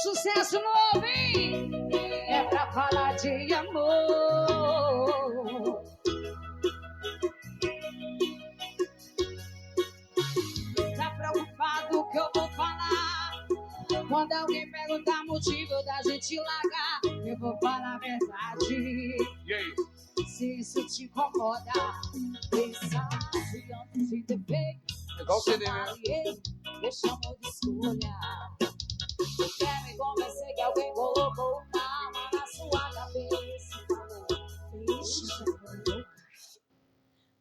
Sucesso novo, hein? É pra falar de amor. Tá preocupado que eu vou falar? Quando alguém perguntar motivo da gente largar, eu vou falar a verdade. E aí? Se isso te incomoda, pensasse antes de ter feito. Igual o CD, né? Deixa amor de escolha. Você quer me convencer que alguém colocou uma arma na sua cabeça? Deixa eu.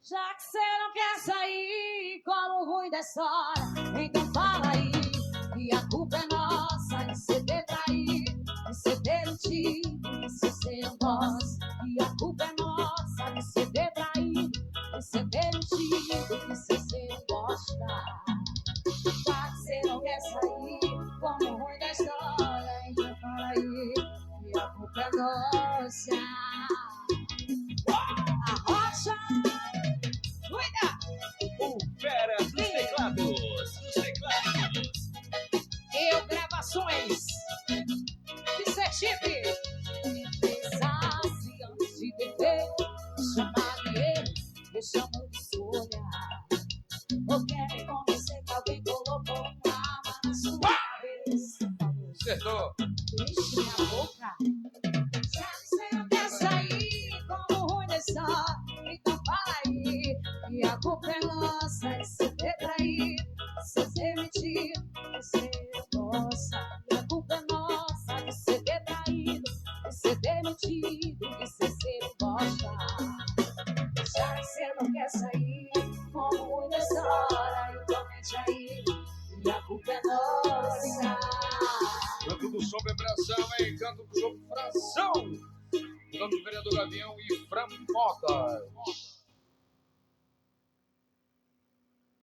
Já que você não quer sair com o ruim da história, então fala aí. E a culpa é nossa de você ter traído, de você ter mentido, de você não gosta. E a culpa é nossa de você ter traído, de você ter mentido, de você não gosta. Já que você não quer sair como o ruim da história, então fala aí. E a culpa é nossa. A rocha. Cuida! O fera dos teclados. Eu gravações de Sergipe. Pensasse antes de beber, chamar de ele, deixamos de escolha. Ou quer me convencer que alguém colocou uma arma na sua cabeça? Acertou. Deixa minha boca. Já que você não quer sair como ruim da história, então fala aí. E a culpa é nossa de você ter traído, de você ter mentido, de você não gosta. E a culpa é nossa de você ter traído, de você ter mentido, de você não gosta. Já que você não quer sair como ruim da história, então mente aí. E a culpa é nossa. Canto do Sob Abração, hein? Canto do Sob Fração. Canto do Vereador Gavião e Fram Potas.